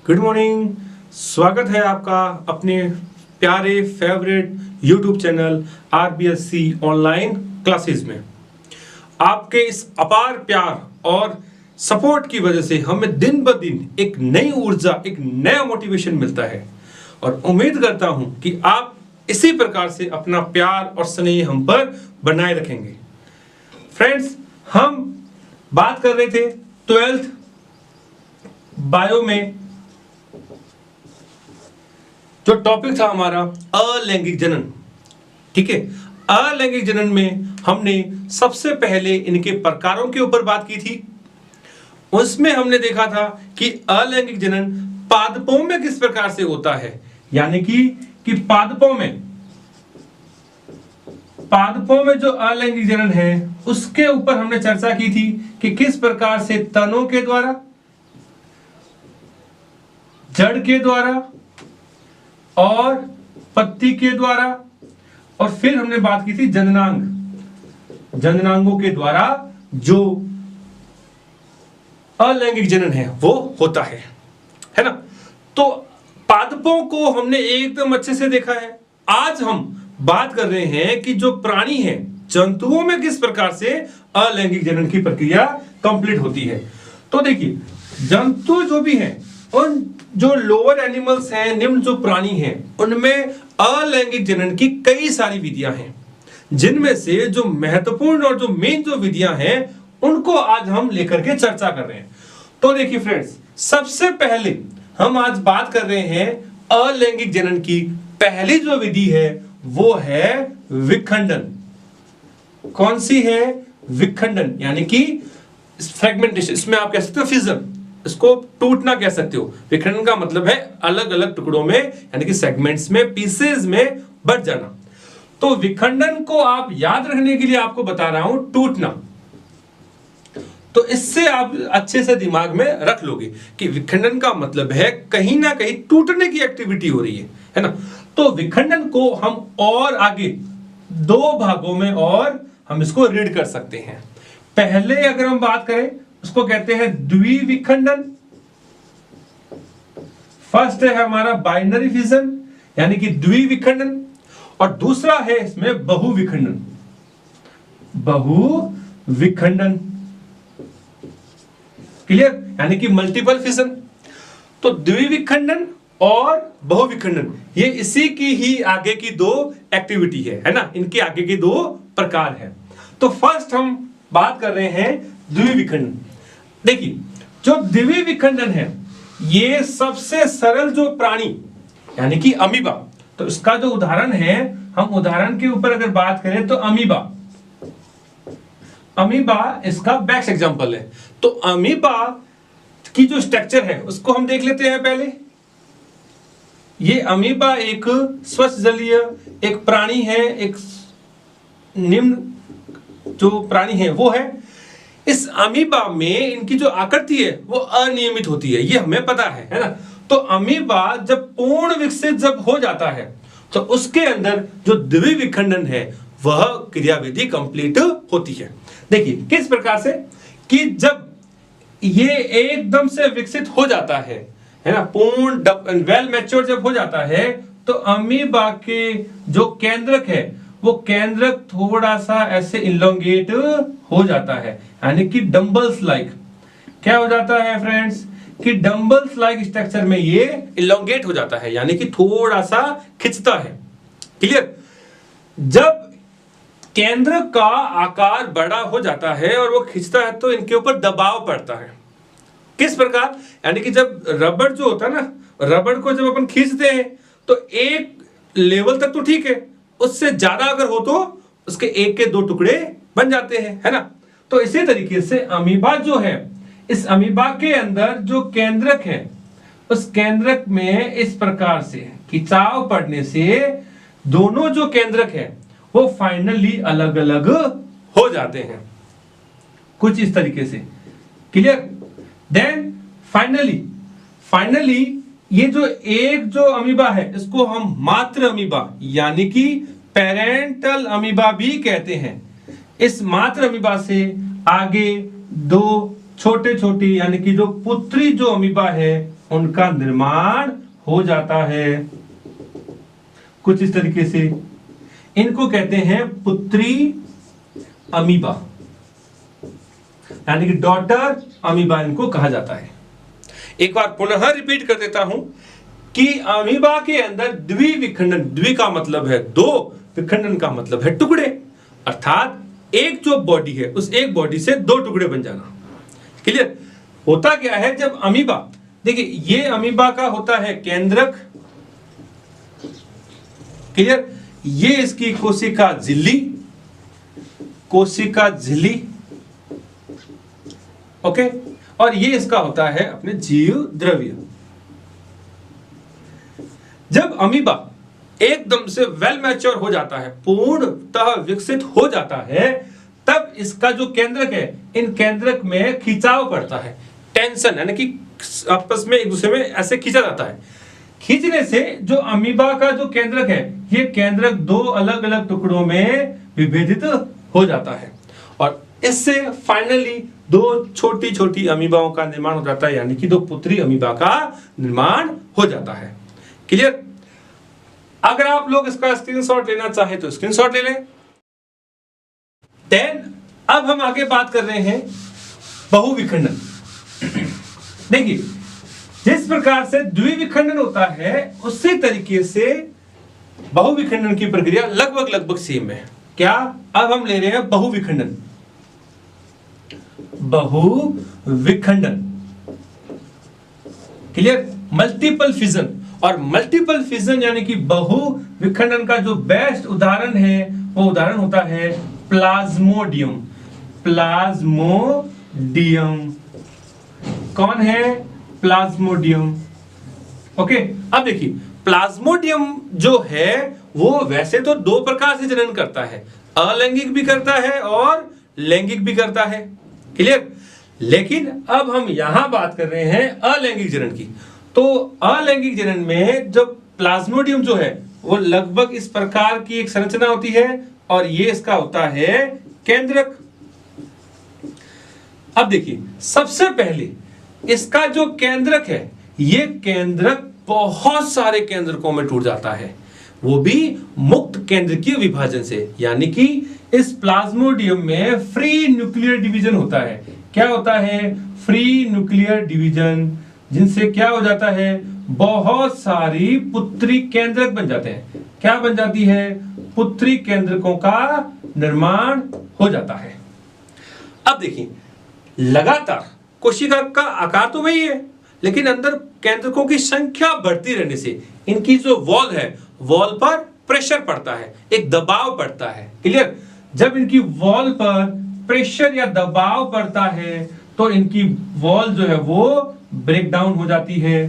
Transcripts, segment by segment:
Good morning. स्वागत है आपका अपने प्यारे favourite YouTube channel RBSC online classes में। आपके इस अपार प्यार और सपोर्ट की वजह से हमें दिन ब दिन एक नई ऊर्जा, एक नया मोटिवेशन मिलता है और उम्मीद करता हूं कि आप इसी प्रकार से अपना प्यार और स्नेह हम पर बनाए रखेंगे। फ्रेंड्स, हम बात कर रहे थे 12th बायो में, जो टॉपिक था हमारा अलैंगिक जनन। ठीक है, अलैंगिक जनन में हमने सबसे पहले इनके प्रकारों के ऊपर बात की थी। उसमें हमने देखा था कि अलैंगिक जनन पादपों में किस प्रकार से होता है, यानी कि पादपों में जो अलैंगिक जनन है उसके ऊपर हमने चर्चा की थी कि किस प्रकार से तनों के द्वारा, जड़ के द्वारा और पत्ती के द्वारा, और फिर हमने बात की थी जननांगों के द्वारा जो अलैंगिक जनन है वो होता है ना। तो पादपों को हमने एकदम अच्छे से देखा है। आज हम बात कर रहे हैं कि जो प्राणी हैं, जंतुओं में किस प्रकार से अलैंगिक जनन की प्रक्रिया कंप्लीट होती है। तो देखिए, जंतु जो भी हैं, उन जो लोअर एनिमल्स हैं, निम्न जो प्राणी हैं, उनमें अलैंगिक जनन की कई सारी विधियां हैं, जिनमें से जो महत्वपूर्ण और जो मेन जो विधियां हैं उनको आज हम लेकर के चर्चा कर रहे हैं। तो देखिए फ्रेंड्स, सबसे पहले हम आज बात कर रहे हैं अलैंगिक जनन की। पहली जो विधि है वो है विखंडन। कौन सी है? विखंडन, यानी कि फ्रेगमेंटेशन। इसमें आप कह सकते हो फिजन, इसको टूटना कह सकते हो। विखंडन का मतलब है अलग अलग टुकड़ों में, यानी कि सेगमेंट्स में, पीसेस में बट जाना। तो विखंडन को आप याद रखने के लिए आपको बता रहा हूं टूटना। तो इससे आप अच्छे से दिमाग में रख लोगे कि विखंडन का मतलब है कहीं ना कहीं टूटने की एक्टिविटी हो रही है ना। तो विखंडन को हम और आगे दो भागों में और हम इसको रीड कर सकते हैं। पहले अगर हम बात करें, उसको कहते हैं द्विविखंडन। फर्स्ट है हमारा बाइनरी फिजन, यानी कि द्विविखंडन, और दूसरा है इसमें बहुविखंडन। बहुविखंडन क्लियर, यानी कि मल्टीपल फिजन। तो द्विविखंडन और बहुविखंडन ये इसी की ही आगे की दो एक्टिविटी है ना। इनके आगे के दो प्रकार है। तो फर्स्ट हम बात कर रहे हैं द्विविखंडन। देखिए, जो द्विविखंडन है ये सबसे सरल जो प्राणी, यानी कि अमीबा। तो इसका जो उदाहरण है, हम उदाहरण के ऊपर अगर बात करें तो अमीबा इसका बेस्ट एग्जांपल है। तो अमीबा की जो स्ट्रक्चर है उसको हम देख लेते हैं पहले। ये अमीबा एक स्वच्छ जलीय एक प्राणी है, एक निम्न जो प्राणी है वो है। इस अमीबा में इनकी जो आकृति है वो अनियमित होती है, ये हमें पता है ना। तो अमीबा जब पूर्ण विकसित जब हो जाता है तो उसके अंदर जो द्विविखंडन है वह क्रियाविधि कंप्लीट होती है। देखिए किस प्रकार से कि जब ये एकदम से विकसित हो जाता है ना, पूर्ण वेल मैच्योर जब हो जाता है, तो अमीबा के जो केंद्रक है वो केंद्रक थोड़ा सा ऐसे इलोंगेट हो जाता है, यानी कि डंबल्स लाइक। क्या हो जाता है फ्रेंड्स कि डंबल्स लाइक स्ट्रक्चर में ये इलोंगेट हो जाता है, यानी कि थोड़ा सा खिंचता है। क्लियर। जब केंद्र का आकार बड़ा हो जाता है और वो खिंचता है तो इनके ऊपर दबाव पड़ता है। किस प्रकार? यानी कि जब रबड़ जो होता है ना, रबड़ को जब अपन खींचते हैं तो एक लेवल तक तो ठीक है, उससे ज्यादा अगर हो तो उसके एक के दो टुकड़े बन जाते हैं, है ना। तो इसी तरीके से अमीबा जो है, इस अमीबा के अंदर जो केंद्रक है उस केंद्रक में इस प्रकार से खिंचाव पड़ने से दोनों जो केंद्रक है वो फाइनली अलग अलग हो जाते हैं, कुछ इस तरीके से। क्लियर। देन फाइनली ये जो अमीबा है इसको हम मातृ अमीबा यानी कि पेरेंटल अमीबा भी कहते हैं। इस मातृ अमीबा से आगे दो छोटे छोटे यानी कि जो पुत्री जो अमीबा है उनका निर्माण हो जाता है कुछ इस तरीके से। इनको कहते हैं पुत्री अमीबा, यानी कि डॉटर अमीबा इनको कहा जाता है। एक बार पुनः रिपीट कर देता हूं कि अमीबा के अंदर द्विविखंडन, द्वि का मतलब है दो, विखंडन का मतलब है टुकड़े, अर्थात एक जो बॉडी है उस एक बॉडी से दो टुकड़े बन जाना। क्लियर? होता क्या है जब अमीबा, देखिए ये अमीबा का होता है केंद्रक, क्लियर? ये इसकी कोशिका झिल्ली, कोशिका झिल्ली, ओके, और ये इसका होता है अपने जीव द्रव्य। जब अमीबा एकदम से वेल मैच्योर हो जाता है, पूर्णतः विकसित हो जाता है, तब इसका जो केंद्रक है, इन केंद्रक में खिंचाव पड़ता है, टेंशन, यानी कि आपस में एक दूसरे में ऐसे खींचा जाता है। खींचने से जो अमीबा का जो केंद्रक है, ये केंद्रक दो अलग अलग टुकड़ों में विभेदित हो जाता है और इससे फाइनली दो छोटी छोटी अमीबाओं का निर्माण हो जाता है, यानी कि दो पुत्री अमीबा का निर्माण हो जाता है। क्लियर? अगर आप लोग इसका स्क्रीनशॉट लेना चाहे तो स्क्रीनशॉट ले लें। देन अब हम आगे बात कर रहे हैं बहुविखंडन। देखिए जिस प्रकार से द्विविखंडन होता है उसी तरीके से बहुविखंडन की प्रक्रिया लगभग सेम है। क्या? अब हम ले रहे हैं बहुविखंडन। बहुविखंडन, क्लियर? मल्टीपल फिजन, और मल्टीपल फिजन यानी कि बहुविखंडन का जो बेस्ट उदाहरण है वो उदाहरण होता है प्लाज्मोडियम। प्लाज्मोडियम कौन है? प्लाज्मोडियम। ओके, अब देखिए प्लाज्मोडियम जो है वो वैसे तो दो प्रकार से जनन करता है, अलैंगिक भी करता है और लैंगिक भी करता है। क्लियर? लेकिन अब हम यहां बात कर रहे हैं अलैंगिक जनन की। तो अलैंगिक जनन में जब प्लाज्मोडियम जो है वो लगभग इस प्रकार की एक संरचना होती है और ये इसका होता है केंद्रक। अब देखिए सबसे पहले इसका जो केंद्रक है, ये केंद्रक बहुत सारे केंद्रकों में टूट जाता है, वो भी मुक्त केंद्रकीय विभाजन से। यानी कि इस प्लाज्मोडियम में फ्री न्यूक्लियर डिवीजन होता है। क्या होता है? फ्री न्यूक्लियर डिवीजन, जिनसे क्या हो जाता है? बहुत सारी पुत्री केंद्रक बन जाते हैं। क्या बन जाती है? पुत्री केंद्रकों का निर्माण हो जाता है। अब देखिए लगातार कोशिका का आकार तो वही है, लेकिन अंदर केंद्रकों की संख्या बढ़ती रहने से इनकी जो वॉल है, वॉल पर प्रेशर पड़ता है, एक दबाव पड़ता है। क्लियर? जब इनकी वॉल पर प्रेशर या दबाव पड़ता है तो इनकी वॉल जो है वो ब्रेक डाउन हो जाती है,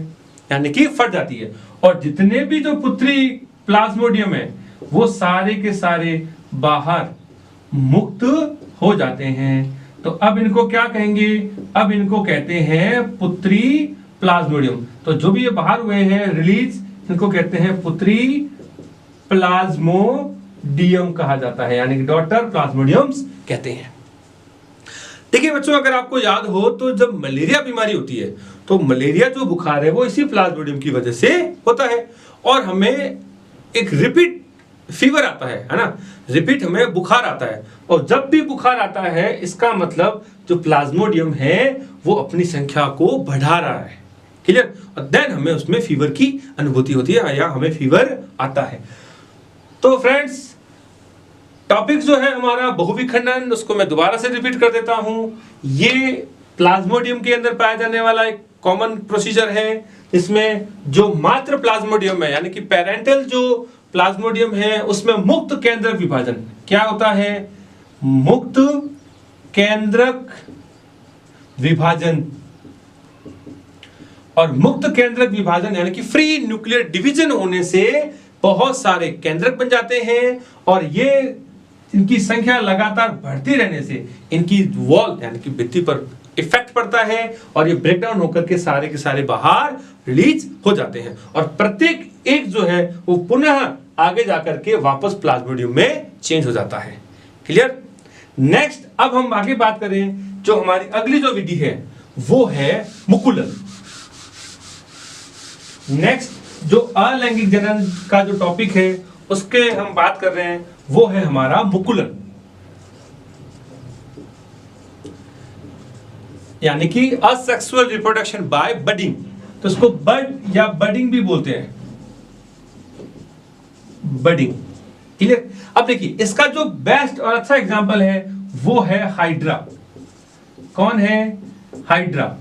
यानी कि फट जाती है, और जितने भी जो पुत्री प्लाज्मोडियम है वो सारे के सारे बाहर मुक्त हो जाते हैं। तो अब इनको क्या कहेंगे? अब इनको कहते हैं पुत्री प्लाज्मोडियम। तो जो भी ये बाहर हुए हैं रिलीज, इनको कहते हैं पुत्री प्लाज्मोडियम कहा जाता है, यानी कि डॉटर प्लाज्मोडियम्स कहते हैं। देखिए बच्चों, अगर आपको याद हो तो जब मलेरिया बीमारी होती है तो मलेरिया जो बुखार है वो इसी प्लाज्मोडियम की वजह से होता है, और हमें एक रिपीट फीवर आता है ना, रिपीट हमें बुखार आता है, और जब भी बुखार आता है इसका मतलब जो प्लाज्मोडियम है वो अपनी संख्या को बढ़ा रहा है। क्लियर? और देन हमें उसमें फीवर की अनुभूति होती है या हमें फीवर आता है। तो फ्रेंड्स, टॉपिक जो है हमारा बहुविखंडन, उसको मैं दोबारा से रिपीट कर देता हूं। ये प्लाज्मोडियम के अंदर पाया जाने वाला एक कॉमन प्रोसीजर है, इसमें जो मात्र प्लाज्मोडियम है यानी कि पेरेंटल जो प्लाज्मोडियम है उसमें मुक्त केंद्रक विभाजन क्या होता है? मुक्त केंद्रक विभाजन। और मुक्त केंद्रक विभाजन यानी कि फ्री न्यूक्लियर डिवीजन होने से बहुत सारे केंद्रक बन जाते हैं, और ये इनकी संख्या लगातार बढ़ती रहने से इनकी वॉल यानी कि भित्ति पर इफेक्ट पड़ता है और ये ब्रेकडाउन होकर के सारे बाहर रिलीज हो जाते हैं, और प्रत्येक एक जो है वो पुनः आगे जाकर के वापस प्लाज्मोडियम में चेंज हो जाता है। क्लियर? नेक्स्ट अब हम आगे बात करें, जो हमारी अगली जो विधि है वो है मुकुलन। नेक्स्ट जो अलैंगिक जनन का जो टॉपिक है उसके हम बात कर रहे हैं, वो है हमारा मुकुलन, यानी कि असेक्सुअल रिप्रोडक्शन बाय बडिंग। तो इसको बड या बडिंग भी बोलते हैं, बडिंग। क्लियर? अब देखिए इसका जो बेस्ट और अच्छा एग्जांपल है वो है हाइड्रा। कौन है? हाइड्रा।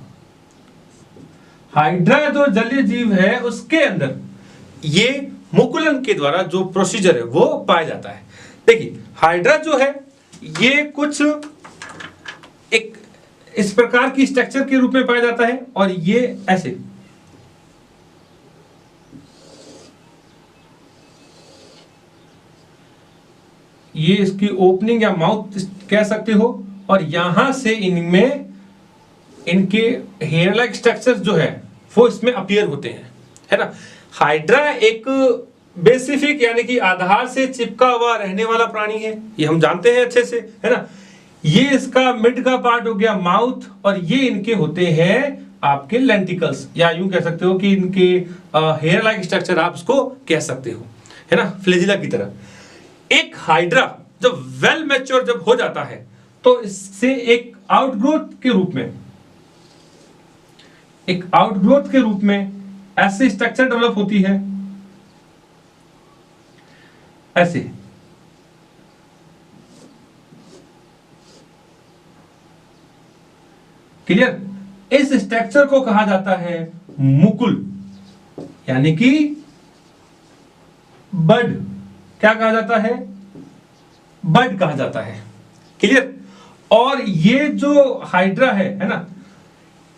हाइड्रा जो जलीय जीव है उसके अंदर ये मुकुलन के द्वारा जो प्रोसीजर है वो पाया जाता है। देखिए हाइड्रा जो है ये कुछ एक इस प्रकार की स्ट्रक्चर के रूप में पाया जाता है और ये ऐसे, ये इसकी ओपनिंग या माउथ कह सकते हो, और यहां से इनमें इनके हेयर लाइक स्ट्रक्चर्स जो है वो इसमें अपीयर होते हैं, है ना। हाइड्रा एक बेसिफिक यानी कि आधार से चिपका हुआ रहने वाला प्राणी है, ये हम जानते हैं अच्छे से, है ना। ये इसका मिड का पार्ट हो गया माउथ, और ये इनके होते हैं आपके लेंटिकल्स, या यूं कह सकते हो कि इनके हेयर लाइक स्ट्रक्चर आप इसको कह सकते हो, है ना, फ्लैजिला की तरह। एक हाइड्रा जब वेल मैच्योर जब हो जाता है तो इससे एक आउटग्रोथ के रूप में ऐसे स्ट्रक्चर डेवलप होती है, ऐसे। क्लियर? इस स्ट्रक्चर को कहा जाता है मुकुल, यानी कि बड। क्या कहा जाता है? बड कहा जाता है। क्लियर? और ये जो हाइड्रा है ना,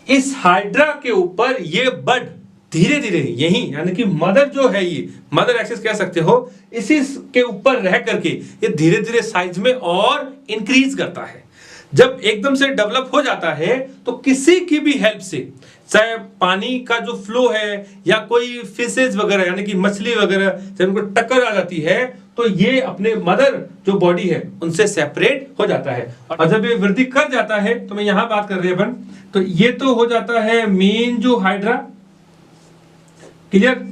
इस हाइड्रा के ऊपर ये बड धीरे धीरे यही, यानी कि मदर जो है, ये मदर एक्सिस कह सकते हो, इसी के ऊपर रह करके ये धीरे धीरे साइज में और इंक्रीज करता है। जब एकदम से डेवलप हो जाता है तो किसी की भी हेल्प से, चाहे पानी का जो फ्लो है या कोई फिशेज वगैरह यानी कि मछली वगैरह जब उनको टक्कर आ जाती है तो ये अपने मदर जो बॉडी है उनसे सेपरेट हो जाता है। और जब ये वृद्धि कर जाता है, तो मैं यहां बात कर रहे हैं अपन, तो ये तो हो जाता है मेन जो हाइड्रा। क्लियर?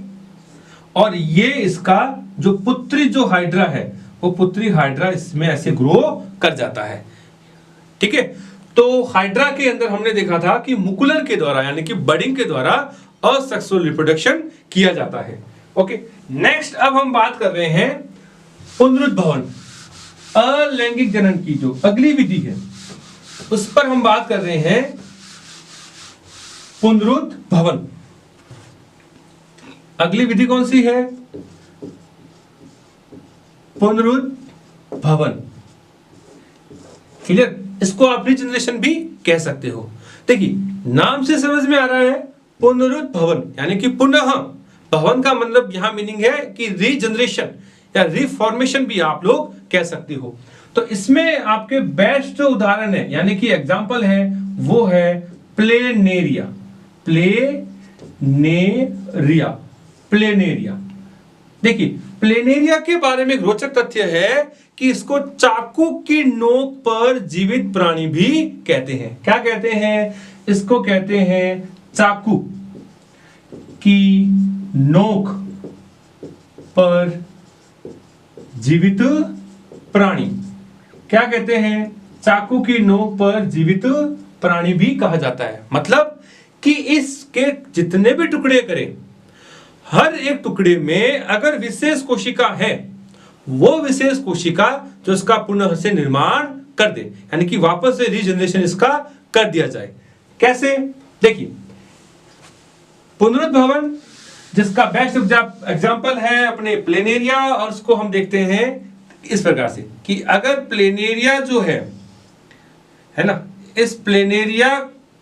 और ये इसका जो पुत्री जो हाइड्रा है, वो पुत्री हाइड्रा इसमें ऐसे ग्रो कर जाता है। ठीक है? तो हाइड्रा के अंदर हमने देखा था कि मुकुलन के द्वारा यानी कि बडिंग के द्वारा असेक्सुअल रिप्रोडक्शन किया जाता है। ओके, नेक्स्ट अब हम बात कर रहे हैं पुनरुद्भवन, अलैंगिक जनन की जो अगली विधि है उस पर हम बात कर रहे हैं। पुनरुद्भवन अगली विधि कौन सी है? पुनरुद्भवन। क्लियर? इसको आप रीजनरेशन भी कह सकते हो। देखिए नाम से समझ में आ रहा है पुनरुद्भवन यानी कि पुनः भवन का मतलब यहां मीनिंग है कि रीजनरेशन या रिफॉर्मेशन भी आप लोग कह सकते हो। तो इसमें आपके बेस्ट जो उदाहरण है यानी कि एग्जांपल है वो है प्लेनेरिया। प्लेनेरिया। देखिए प्लेनेरिया के बारे में एक रोचक तथ्य है कि इसको चाकू की नोक पर जीवित प्राणी भी कहते हैं। क्या कहते हैं? इसको कहते हैं चाकू की नोक पर जीवित प्राणी। क्या कहते हैं? चाकू की नोक पर जीवित प्राणी भी कहा जाता है। मतलब कि इसके जितने भी टुकड़े करें, हर एक टुकड़े में अगर विशेष कोशिका है, वो विशेष कोशिका जो इसका पुनः से निर्माण कर दे, यानी कि वापस से रीजनरेशन इसका कर दिया जाए। कैसे? देखिए पुनरुद्भवन जिसका बेस्ट एग्जांपल है अपने प्लेनेरिया, और उसको हम देखते हैं इस प्रकार से कि अगर प्लेनेरिया जो है ना, इस प्लेनेरिया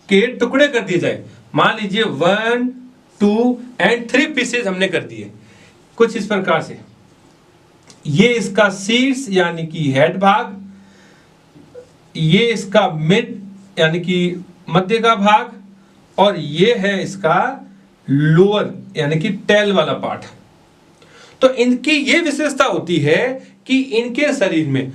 के टुकड़े कर दिए जाए, मान लीजिए 1, 2 and 3 पीसेज हमने कर दिए कुछ इस प्रकार से। ये इसका शीर्ष यानी कि हेड भाग, ये इसका मिड यानी कि मध्य का भाग, और ये है इसका लोअर यानी कि टेल वाला पार्ट। तो इनकी ये विशेषता होती है कि इनके शरीर में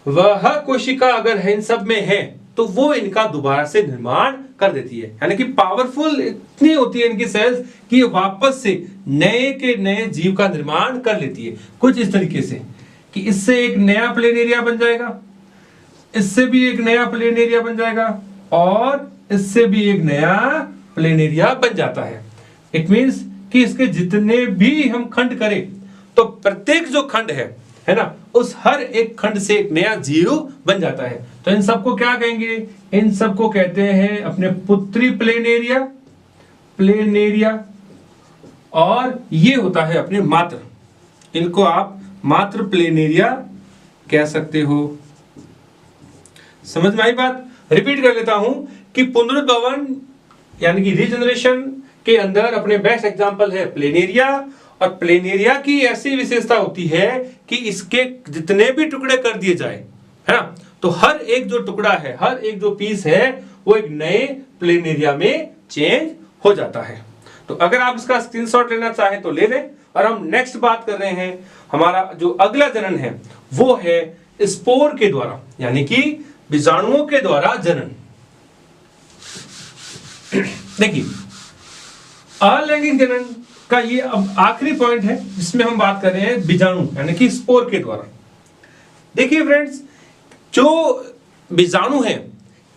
वह कोशिका अगर है इन सब में है तो वो इनका दोबारा से निर्माण कर देती है, यानी कि पावरफुल इतनी होती है इनकी सेल्स कि वापस से नए के नए जीव का निर्माण कर लेती है। कुछ इस तरीके से कि इससे एक नया प्लेन एरिया बन जाएगा, इससे भी एक नया प्लेन एरिया बन जाएगा और इससे भी एक नया प्लेन एरिया बन जाता है। इट मींस कि इसके जितने भी हम खंड करें तो प्रत्येक जो खंड है ना, उस हर एक खंड से एक नया जीव बन जाता है। तो इन सबको क्या कहेंगे? इन सबको कहते हैं अपने पुत्री प्लेन एरिया, और ये होता है अपने मात्र, इनको आप मात्र प्लेन एरिया कह सकते हो। समझ में आई बात? रिपीट कर लेता हूं कि पुनरुद्भवन यानी कि रीजनरेशन के अंदर अपने बेस्ट एग्जांपल है प्लेन एरिया, और प्लेन एरिया की ऐसी विशेषता होती है कि इसके जितने भी टुकड़े कर दिए जाए, है ना, तो हर एक जो टुकड़ा है, हर एक जो पीस है, वो एक नए प्लेन एरिया में चेंज हो जाता है। तो अगर आप इसका स्क्रीनशॉट लेना चाहें तो ले लें। और हम नेक्स्ट बात कर रहे हैं, हमारा जो अगला जनन है वो है स्पोर के द्वारा, यानी कि बीजाणुओं के द्वारा जनन। देखिए, अलैंगिक जनन का ये अब आखिरी पॉइंट है जिसमें हम बात कर रहे हैं बीजाणु यानी कि स्पोर के द्वारा। देखिए फ्रेंड्स, जो बीजाणु है,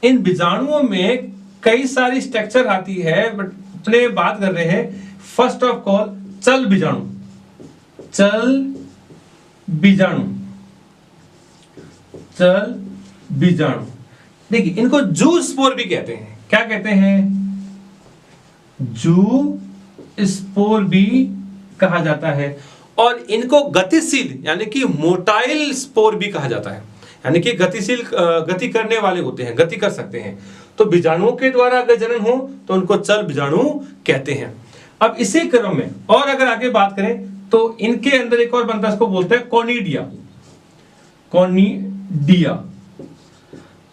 इन बीजाणुओं में कई सारी स्ट्रक्चर आती है, बट अपने बात कर रहे हैं फर्स्ट ऑफ ऑल चल बीजाणु। देखिए, इनको जू स्पोर भी कहते हैं। क्या कहते हैं? जू स्पोर भी कहा जाता है। और इनको गतिशील यानी कि मोटाइल स्पोर भी कहा जाता है, यानी कि गतिशील, गति करने वाले होते हैं, गति कर सकते हैं। तो बीजाणुओं के द्वारा अगर जनन हो तो उनको चल बीजाणु कहते हैं। अब इसी क्रम में और अगर आगे बात करें तो इनके अंदर एक और बनता है, इसको बोलते हैं कॉनिडिया।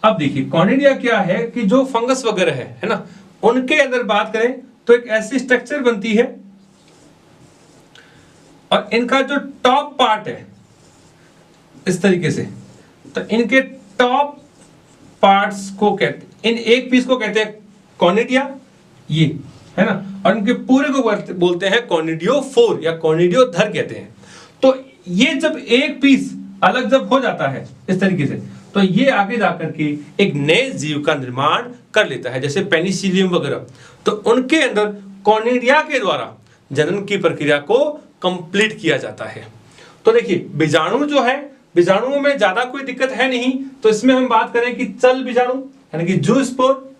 अब देखिए, कॉनिडिया क्या है कि जो फंगस वगैरह है ना, उनके अंदर बात करें तो एक ऐसी स्ट्रक्चर बनती है, और इनका जो टॉप पार्ट है इस तरीके से, तो इनके टॉप पार्ट्स को कहते, इन एक पीस को कहते हैं कॉनिडिया, ये है ना, और इनके पूरे को बोलते हैं कॉनिडियोफोर या कॉनिडियोधर कहते हैं। तो ये जब एक पीस अलग जब हो जाता है इस तरीके से, तो ये आगे जाकर के एक नए जीव का निर्माण कर लेता है, जैसे पेनिसिलियम वगैरह। तो उनके अंदर कॉनिडिया के द्वारा जनन की प्रक्रिया को कंप्लीट किया जाता है। तो देखिए, बीजाणु जो है, बीजाणुओं में ज्यादा कोई दिक्कत है नहीं, तो इसमें हम बात करें कि चल बीजाणु यानी कि जू स्पोर।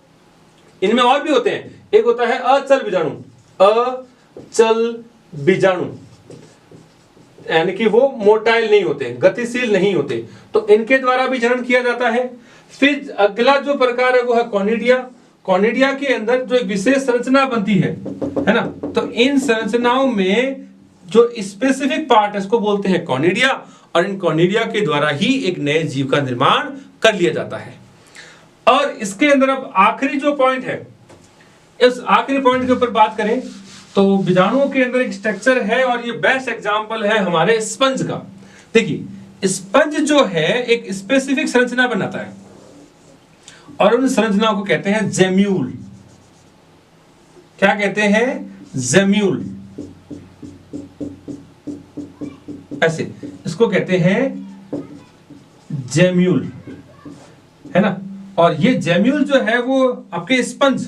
इनमें और भी होते हैं, एक होता है अचल बीजाणु, यानी कि वो मोटाइल नहीं होते, गतिशील नहीं होते, तो इनके द्वारा भी जनन किया जाता है। फिर अगला जो प्रकार है वो है कॉनिडिया के अंदर जो एक विशेष संरचना बनती है ना, तो इन संरचनाओं में जो स्पेसिफिक पार्ट है इसको बोलते हैं कॉनिडिया, और इन कॉनिडिया के द्वारा ही एक नए जीव का निर्माण कर लिया जाता है। और इसके अंदर अब आखिरी जो पॉइंट है, इस आखिरी पॉइंट के ऊपर बात करें तो बीजाणुओं के अंदर एक स्ट्रक्चर है, और ये बेस्ट एग्जांपल है हमारे स्पंज का। देखिए, स्पंज जो है एक स्पेसिफिक संरचना बनाता है, और उन संरचनाओं को कहते हैं जेम्यूल। क्या कहते हैं? जेम्यूल। ऐसे इसको कहते हैं जेम्यूल, है ना। और ये जेम्यूल जो है वो आपके स्पंज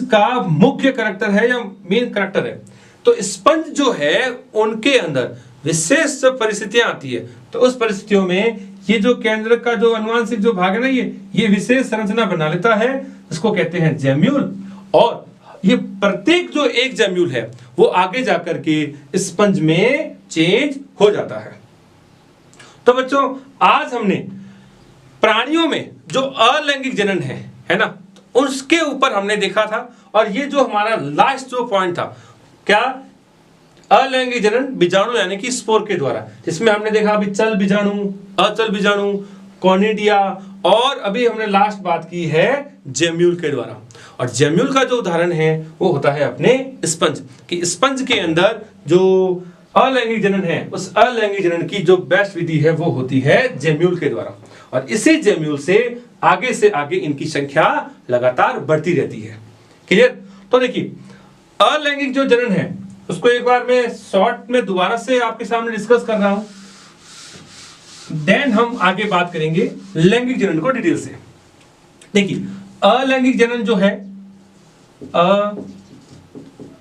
का मुख्य करैक्टर है या मेन करैक्टर है। तो स्पंज जो है उनके अंदर विशेष परिस्थितियां आती है, तो उस परिस्थितियों में ये जो केंद्र का जो अनुवांशिक जो भाग है ना, ये विशेष संरचना बना लेता है, इसको कहते हैं जेम्यूल। और ये प्रत्येक जो एक जेम्यूल है वो आगे जाकर के स्पंज में चेंज हो जाता है। तो बच्चों, आज हमने प्राणियों में जो अलैंगिक जनन है ना, उसके ऊपर हमने देखा था। और ये जो हमारा लास्ट जो पॉइंट था, क्या? अलैंगिक जनन बीजाणु यानी कि स्पोर के द्वारा, जिसमें हमने देखा अभी चल बीजाणु, अचल बीजाणु, कॉनिडिया, और अभी हमने लास्ट बात की है जेम्यूल के द्वारा। और जेम्यूल का जो उदाहरण है वो होता है अपने स्पंज, कि स्पंज के अंदर जो अलैंगिक जनन है, उस अलैंगिक जनन की जो बेस्ट विधि है वो होती है जेम्यूल के द्वारा। और इसी जेम्यूल से आगे से आगे इनकी संख्या लगातार बढ़ती रहती है। क्लियर? तो देखिए अलैंगिक जो जनन है उसको एक बार मैं शॉर्ट में दोबारा से आपके सामने डिस्कस कर रहा हूं, देन हम आगे बात करेंगे लैंगिक जनन को डिटेल से। देखिए अलैंगिक जनन जो है,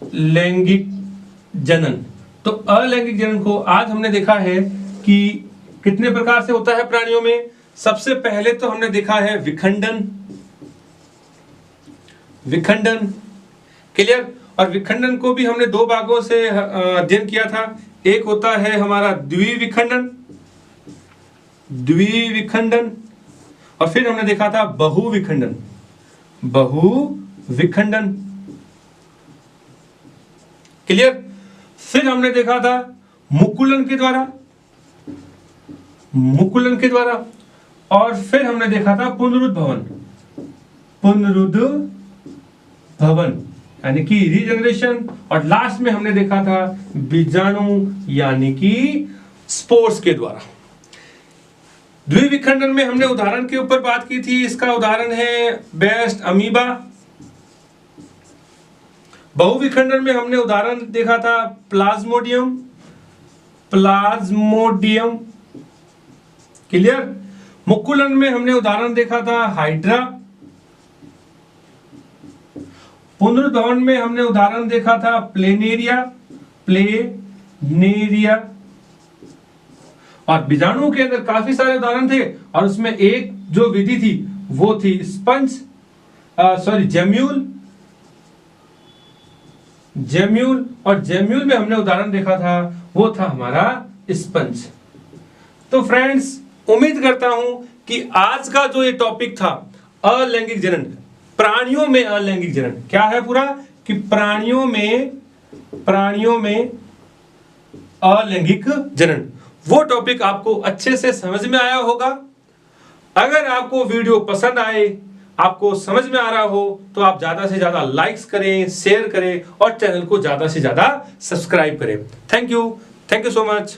अलैंगिक जनन, तो अलैंगिक जनन को आज हमने देखा है कि कितने प्रकार से होता है प्राणियों में। सबसे पहले तो हमने देखा है विखंडन, विखंडन। क्लियर? और विखंडन को भी हमने दो भागों से अध्ययन किया था। एक होता है हमारा द्विविखंडन, द्विविखंडन, और फिर हमने देखा था बहुविखंडन, बहुविखंडन। क्लियर? फिर हमने देखा था मुकुलन के द्वारा, मुकुलन के द्वारा, और फिर हमने देखा था पुनरुद्भवन, पुनरुद्भवन यानी कि रीजनरेशन, और लास्ट में हमने देखा था बीजाणु यानी कि स्पोर्स के द्वारा। द्विविखंडन में हमने उदाहरण के ऊपर बात की थी, इसका उदाहरण है बेस्ट अमीबा। बहुविखंडन में हमने उदाहरण देखा था प्लाज्मोडियम, प्लाज्मोडियम। क्लियर? मुकुलन में हमने उदाहरण देखा था हाइड्रा। पुनरुद्भवन में हमने उदाहरण देखा था प्लेनेरिया, प्लेनेरिया। और बीजाणु के अंदर काफी सारे उदाहरण थे, और उसमें एक जो विधि थी वो थी स्पंज, जेम्यूल, जेम्यूल। और जेम्यूल में हमने उदाहरण देखा था वो था हमारा स्पंज। तो फ्रेंड्स उम्मीद करता हूं कि आज का जो ये टॉपिक था अलैंगिक जनन, प्राणियों में अलैंगिक जनन क्या है पूरा, कि प्राणियों में अलैंगिक जनन, वो टॉपिक आपको अच्छे से समझ में आया होगा। अगर आपको वीडियो पसंद आए, आपको समझ में आ रहा हो, तो आप ज्यादा से ज्यादा लाइक्स करें, शेयर करें और चैनल को ज्यादा से ज्यादा सब्सक्राइब करें। Thank you so much.